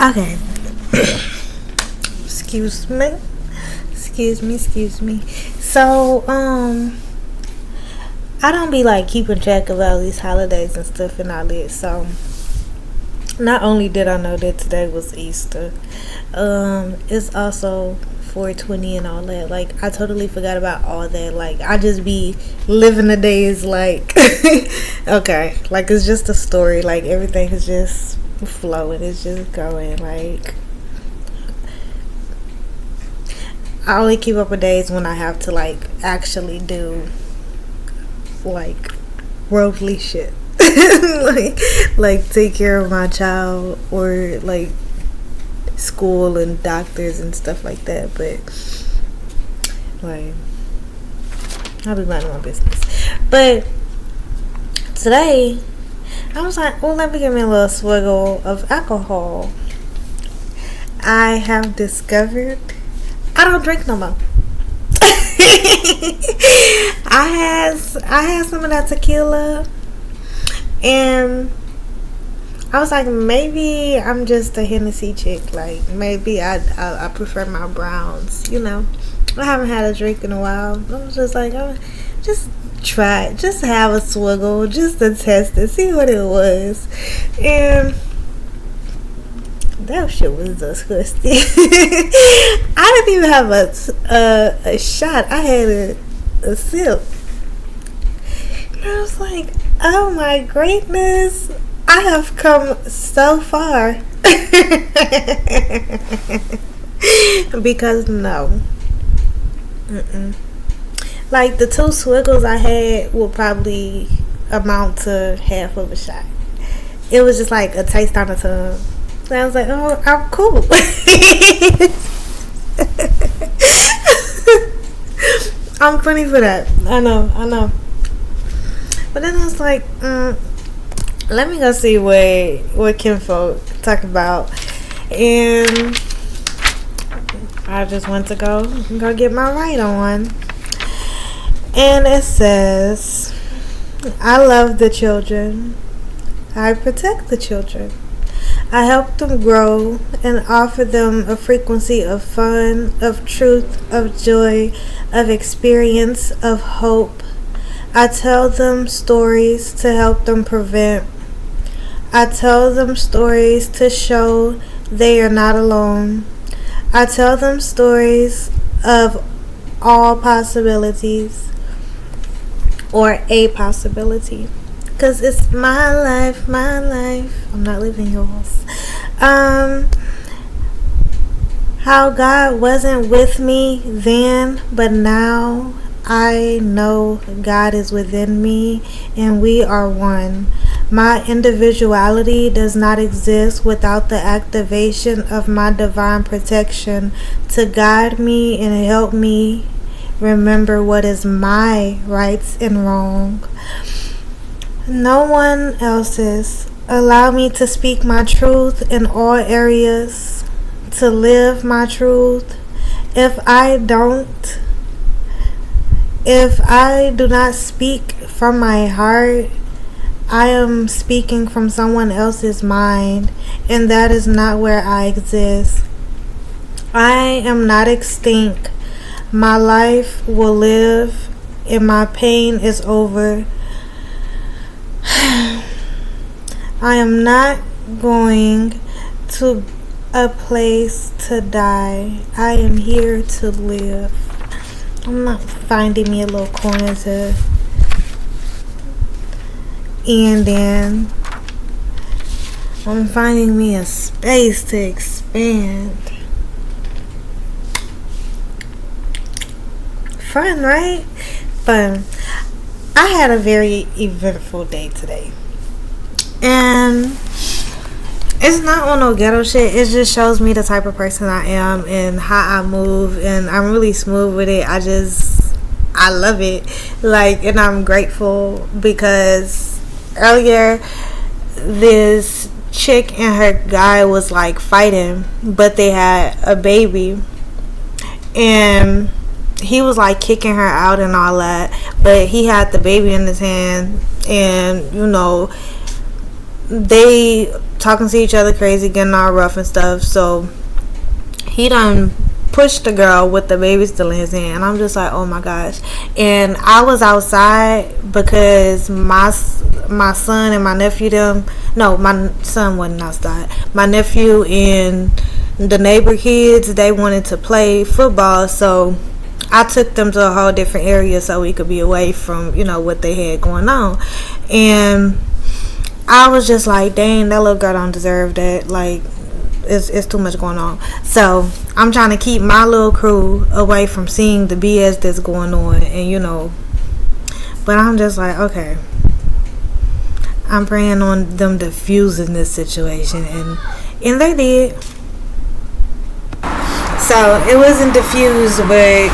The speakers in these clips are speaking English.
Okay. Excuse me. Excuse me. So, I don't be like keeping track of all these holidays and stuff and all that. So, not only did I know that today was Easter, it's also 420 and all that. Like, I totally forgot about all that. Like, I just be living the days like, okay, like it's just a story. Like, everything is just flowing. It's just going. Like, I only keep up with days when I have to like actually do like worldly shit. like take care of my child or like school and doctors and stuff like that. But like, I'll be minding my business. But today I was like, well, let me give me a little swiggle of alcohol. I have discovered I don't drink no more. I had some of that tequila, and I was like, maybe I'm just a Hennessy chick. Like, maybe I prefer my browns. You know, I haven't had a drink in a while. I was just like, oh, just try it, just have a swiggle, just to test it, see what it was, and that shit was disgusting. I didn't even have a shot. I had a sip. And I was like, oh my greatness, I have come so far. Because no. Like, the 2 swiggles I had will probably amount to half of a shot. It was just like a taste on the tongue. So I was like, oh, I'm cool. I'm funny for that. I know. But then I was like, let me go see what kinfolk talk about. And I just went to go get my right on. And it says, I love the children. I protect the children. I help them grow and offer them a frequency of fun, of truth, of joy, of experience, of hope. I tell them stories to help them prevent. I tell them stories to show they are not alone. I tell them stories of all possibilities or a possibility. Because it's my life. I'm not living yours. How God wasn't with me then, but now I know God is within me and we are one. My individuality does not exist without the activation of my divine protection to guide me and help me remember what is my rights and wrong. No one else's. Allow me to speak my truth in all areas, to live my truth. If I do not speak from my heart, I am speaking from someone else's mind, and that is not where I exist. I am not extinct. My life will live, and my pain is over. I am not going to a place to die. I am here to live. I'm not finding me a little corner to end in. I'm finding me a space to expand. Fun, right? Fun. I had a very eventful day today. And it's not on no ghetto shit. It just shows me the type of person I am and how I move. And I'm really smooth with it. I love it. Like, and I'm grateful because earlier this chick and her guy was like fighting, but they had a baby. And he was like kicking her out and all that, but he had the baby in his hand, and you know, they talking to each other crazy, getting all rough and stuff. So he done pushed the girl with the baby still in his hand. And I'm just like, oh my gosh. And I was outside because my son and my nephew my son wasn't outside. My nephew and the neighbor kids, they wanted to play football, so I took them to a whole different area so we could be away from, what they had going on. And I was just like, dang, that little girl don't deserve that. Like, it's too much going on. So I'm trying to keep my little crew away from seeing the BS that's going on. And but I'm just like, okay, I'm praying on them diffusing this situation, and they did. So it wasn't diffused, but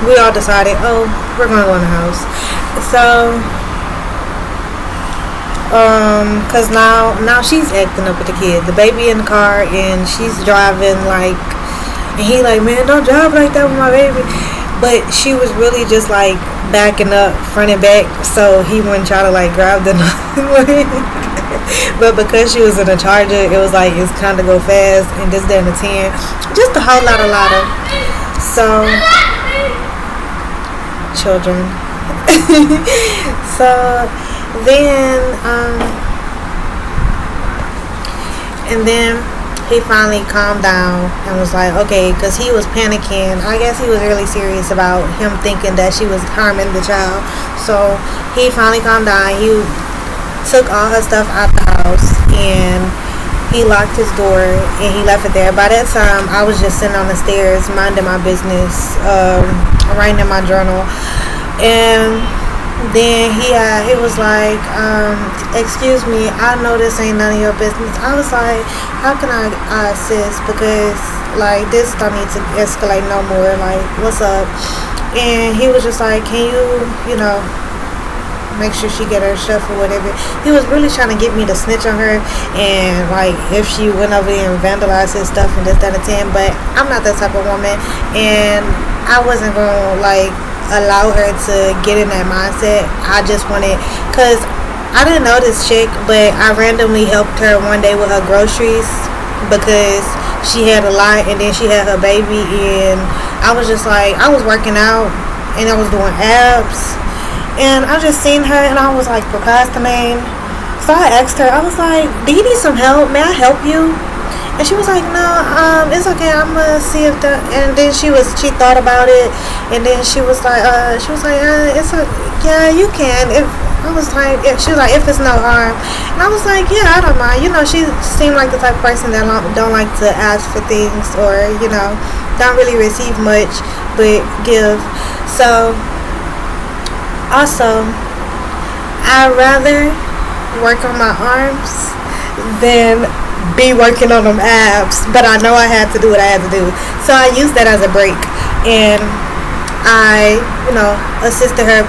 we all decided, oh, we're gonna go in the house. So cause now she's acting up with the kid, the baby in the car, and she's driving like, and he like, man, don't drive like that with my baby. But she was really just like backing up front and back, so he wouldn't try to like grab the but because she was in a Charger, it was like, it's kind of go fast, and this, that, and the 10, just a whole lot of so children. So then and then he finally calmed down and was like, okay, because he was panicking. I guess he was really serious about him thinking that she was harming the child. So he finally calmed down. He took all her stuff out the house, and he locked his door, and he left it there. By that time, I was just sitting on the stairs minding my business, writing in my journal. And then he was like, excuse me, I know this ain't none of your business. I was like, how can I assist? Because like, this don't need to escalate no more. Like, what's up? And he was just like, can you make sure she get her stuff or whatever. He was really trying to get me to snitch on her, and like, if she went over there and vandalized his stuff and this, that, and 10. But I'm not that type of woman, and I wasn't gonna like allow her to get in that mindset. I just wanted, cause I didn't know this chick, but I randomly helped her one day with her groceries because she had a lot, and then she had her baby, and I was just like, I was working out and I was doing abs, and I just seen her, and I was like procrastinating. So I asked her, I was like, do you need some help? May I help you? And she was like, no, it's okay, I'm gonna see if and then she thought about it, and then she was like, it's yeah, you can. If I was like, she was like, if it's no harm, and I was like, yeah, I don't mind. She seemed like the type of person that don't like to ask for things, or don't really receive much, but give. So also, I'd rather work on my arms than be working on them abs, but I know I had to do what I had to do, so I used that as a break, and I assisted her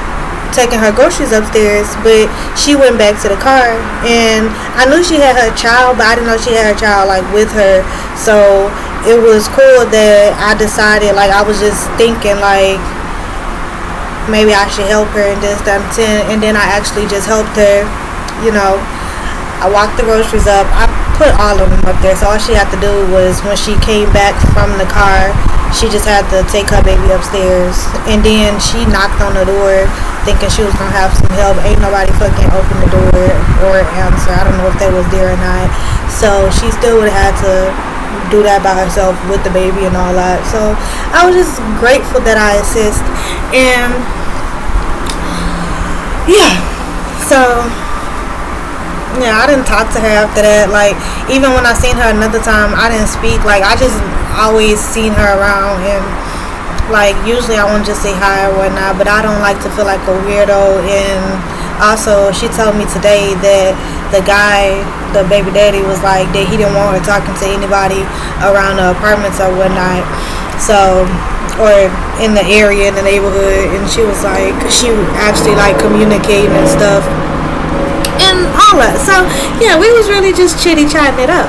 taking her groceries upstairs. But she went back to the car, and I knew she had her child, but I didn't know she had her child like with her. So it was cool that I decided, like, I was just thinking like, maybe I should help her in this, that, and then I actually just helped her. I walked the groceries up. I put all of them up there, so all she had to do was, when she came back from the car, she just had to take her baby upstairs. And then she knocked on the door thinking she was gonna have some help. Ain't nobody fucking open the door or answer. I don't know if they was there or not, so she still would have had to do that by herself with the baby and all that. So I was just grateful that I assist. And yeah, so yeah, I didn't talk to her after that. Like, even when I seen her another time, I didn't speak. Like, I just always seen her around, and like, usually I want to just say hi or whatnot, but I don't like to feel like a weirdo. And also, she told me today that the guy, the baby daddy, was like that he didn't want her talking to anybody around the apartments or whatnot, so, or in the area, in the neighborhood. And she was like, she actually like communicating and stuff and all that. So yeah, we was really just chitty chatting it up.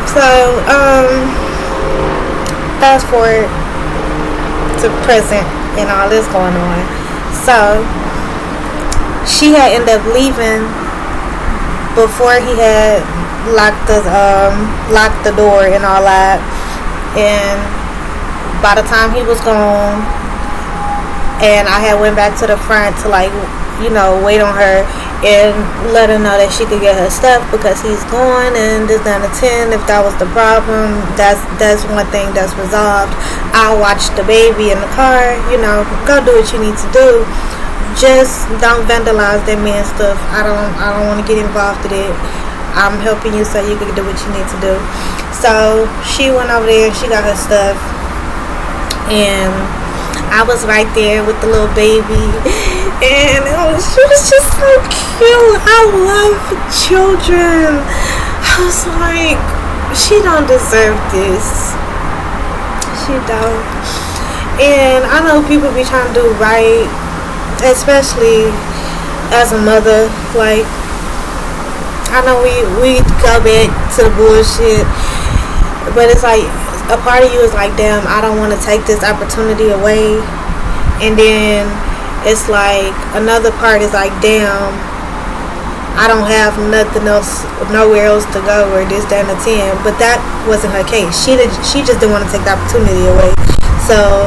So fast forward to present and all this going on. So she had ended up leaving before he had locked the door and all that. And by the time he was gone, and I had went back to the front to like, wait on her and let her know that she could get her stuff because he's gone and this down to 10. If that was the problem, that's one thing that's resolved. I'll watch the baby in the car, go do what you need to do. Just don't vandalize that man's stuff. I don't want to get involved in it. I'm helping you so you can do what you need to do. So she went over there, she got her stuff, and I was right there with the little baby, and she was just so cute. I love children. I was like, she don't deserve this. She don't. And I know people be trying to do right, especially as a mother. Like, I know we go back to the bullshit, but it's like, a part of you is like, damn, I don't want to take this opportunity away. And then it's like, another part is like, damn, I don't have nothing else, nowhere else to go, or this, that, and the 10. But that wasn't her case. She just didn't want to take the opportunity away. So,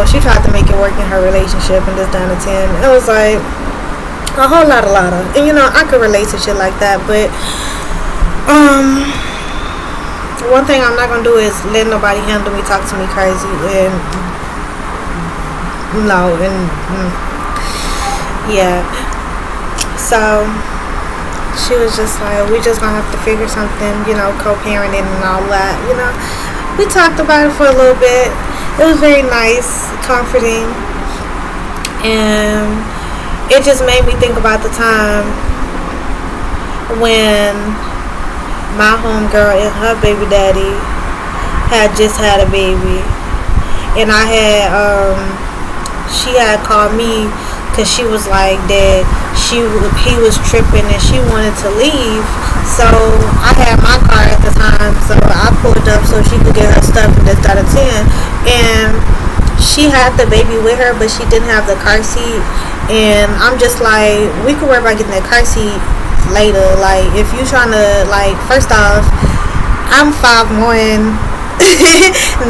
she tried to make it work in her relationship and this, that, and the 10. It was like a whole lot of. And, I could relate to shit like that. But, one thing I'm not gonna do is let nobody handle me, talk to me crazy, and yeah. So she was just like, we just gonna have to figure something, co-parenting and all that. We talked about it for a little bit. It was very nice, comforting, and it just made me think about the time when my homegirl and her baby daddy had just had a baby, and she had called me because she was like that he was tripping and she wanted to leave. So I had my car at the time, so I pulled up so she could get her stuff and this, that, and 10. And she had the baby with her, but she didn't have the car seat. And I'm just like, we could worry about getting that car seat later. Like, if you trying to, like, first off, I'm 5'1",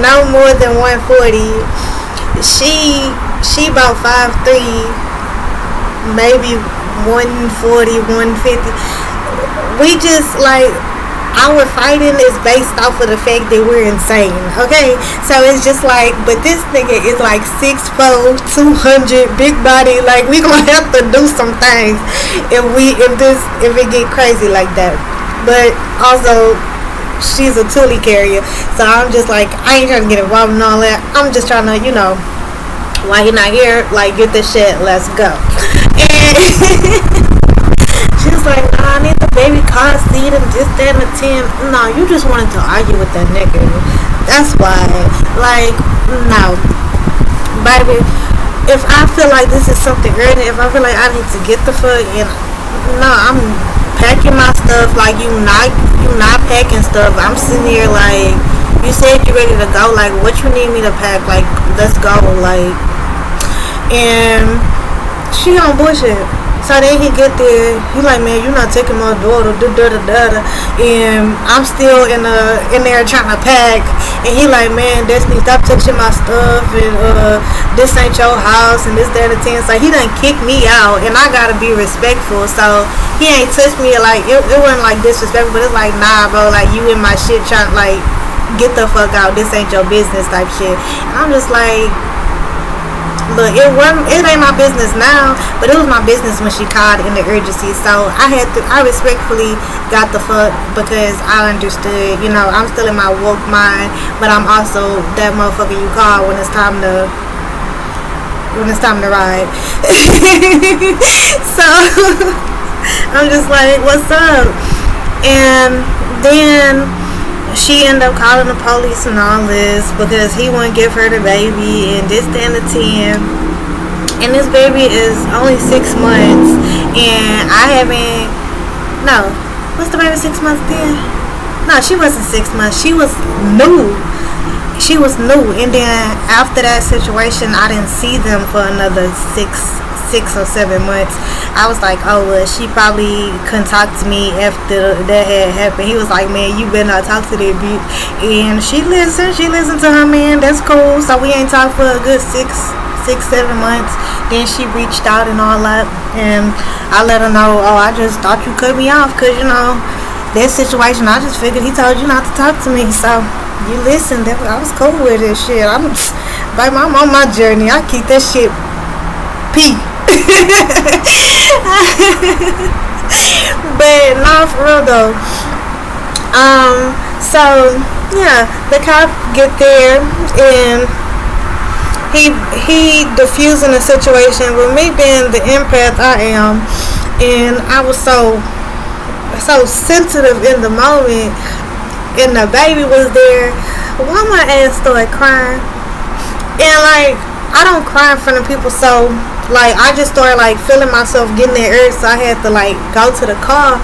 no more than 140. She about 5'3", maybe 140, 150. We just, like, our fighting is based off of the fact that we're insane, okay? So it's just like, but this nigga is like 6'4", 200, big body. Like, we gonna have to do some things if it get crazy like that. But also, she's a toolie carrier, so I'm just like, I ain't trying to get involved in all that. I'm just trying to, while you're not here, like, get this shit, let's go. And she's like, nah, I need the baby car seat and this, that, and the 10. No, you just wanted to argue with that nigga. That's why. Like, no. Baby, if I feel like this is something urgent, if I feel like I need to get the fuck in, no, I'm packing my stuff. Like, you not packing stuff. I'm sitting here like, you said you ready to go. Like, what you need me to pack? Like, let's go. Like, and she on bullshit. So then he get there, he like, man, you not taking my daughter, and I'm still in there trying to pack, and he like, man, Destiny, stop touching my stuff, and this ain't your house, and this, that, and 10. So he done kick me out, and I gotta be respectful. So he ain't touched me, like, it wasn't like disrespectful, but it's like, nah, bro, like, you in my shit trying, like, get the fuck out, this ain't your business type shit. And I'm just like, look, it ain't my business now, but it was my business when she called in the urgency. So I respectfully got the fuck, because I understood, I'm still in my woke mind, but I'm also that motherfucker you call when it's time to ride. So I'm just like, what's up? And then she ended up calling the police and all this because he wouldn't give her the baby and this, that, and the 10. And this baby is only 6 months, and what's the baby 6 months then? No, she wasn't 6 months. She was new. And then after that situation, I didn't see them for another 6 6 or 7 months. I was like, oh well, she probably couldn't talk to me after that had happened. He was like, man, you better not talk to that bitch. And she listened. She listened to her man. That's cool. So we ain't talked for a good 6, 7 months. Then she reached out and all that, and I let her know, oh, I just thought you cut me off because that situation. I just figured he told you not to talk to me. So you listened. I was cool with this shit. I'm on my journey. I keep that shit P. But not for real though. So yeah, the cop get there and he diffusing the situation with me being the empath I am, and I was so sensitive in the moment, and the baby was there. Why my ass started crying, and like I don't cry in front of people, so like I just started like feeling myself getting that urge, so I had to like go to the car,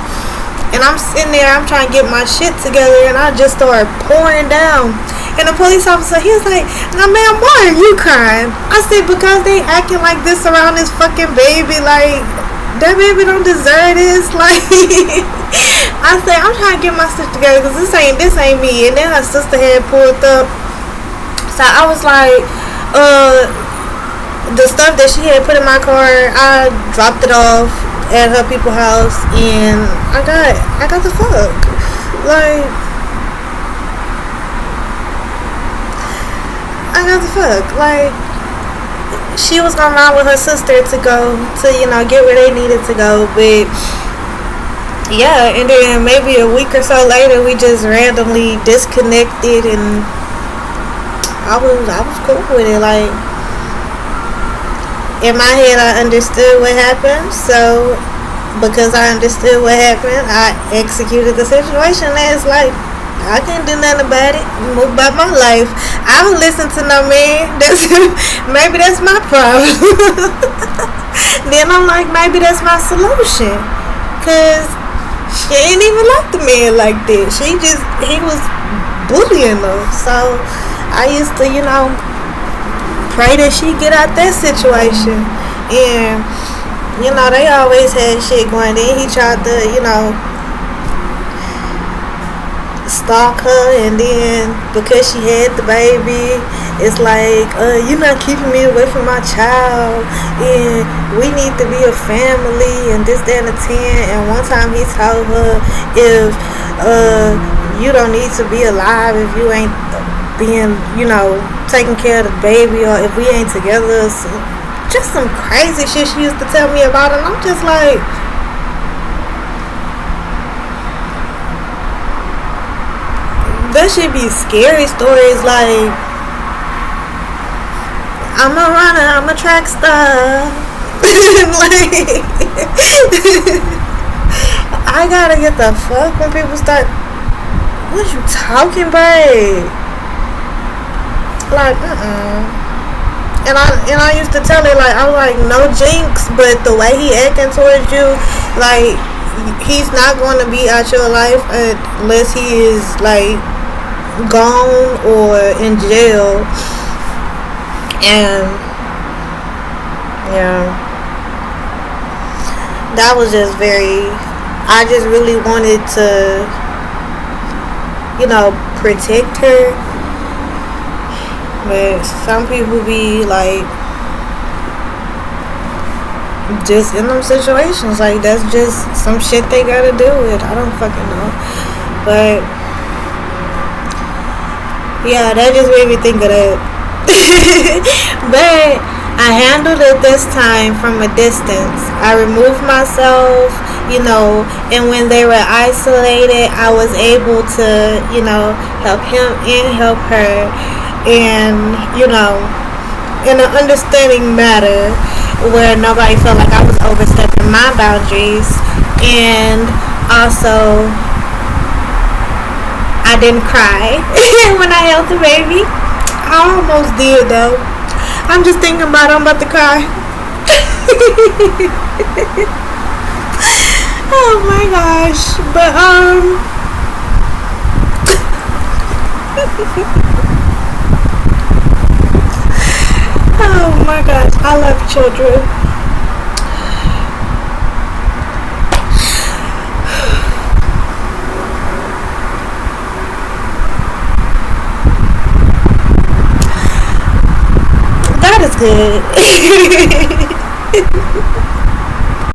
and I'm sitting there, I'm trying to get my shit together, and I just started pouring down. And the police officer, he was like, now ma'am, why are you crying? I said, because they acting like this around this fucking baby, like that baby don't deserve this. Like I said, I'm trying to get my shit together because this ain't me. And then her sister had pulled up, so I was like, the stuff that she had put in my car, I dropped it off at her people's house, and I got the fuck. Like, I got the fuck. Like, she was gonna ride with her sister to go to, get where they needed to go, but yeah, and then maybe a week or so later, we just randomly disconnected, and I was cool with it. Like, in my head, I understood what happened, so because I understood what happened, I executed the situation. It's like, I can't do nothing about it. Move about my life. I don't listen to no man. Maybe that's my problem. Then I'm like, maybe that's my solution, cause she ain't even like the man like that. He was bullying her. So I used to, pray that she get out that situation. And they always had shit going. Then he tried to stalk her, and then because she had the baby, it's like, you're not keeping me away from my child, and we need to be a family, and this, that, and the 10. And one time he told her, if you don't need to be alive if you ain't being, taking care of the baby, or if we ain't together. So just some crazy shit she used to tell me about, and I'm just like, that should be scary stories. Like, I'm a runner, I'm a track star. Like, I gotta get the fuck when people start, what you talking about? Like, And I used to tell her, like, I was like, no jinx, but the way he acting towards you, like, he's not going to be out your life unless he is, like, gone or in jail. And yeah, that was just I just really wanted to protect her, but some people be like just in them situations, like that's just some shit they gotta deal with. I don't fucking know, but yeah, that just made me think of that. But I handled it this time from a distance. I removed myself, and when they were isolated, I was able to, help him and help her, and, in an understanding manner where nobody felt like I was overstepping my boundaries. And also, I didn't cry when I held the baby. I almost did though. I'm just thinking about it, I'm about to cry. Oh my gosh. But oh my gosh, I love children. good.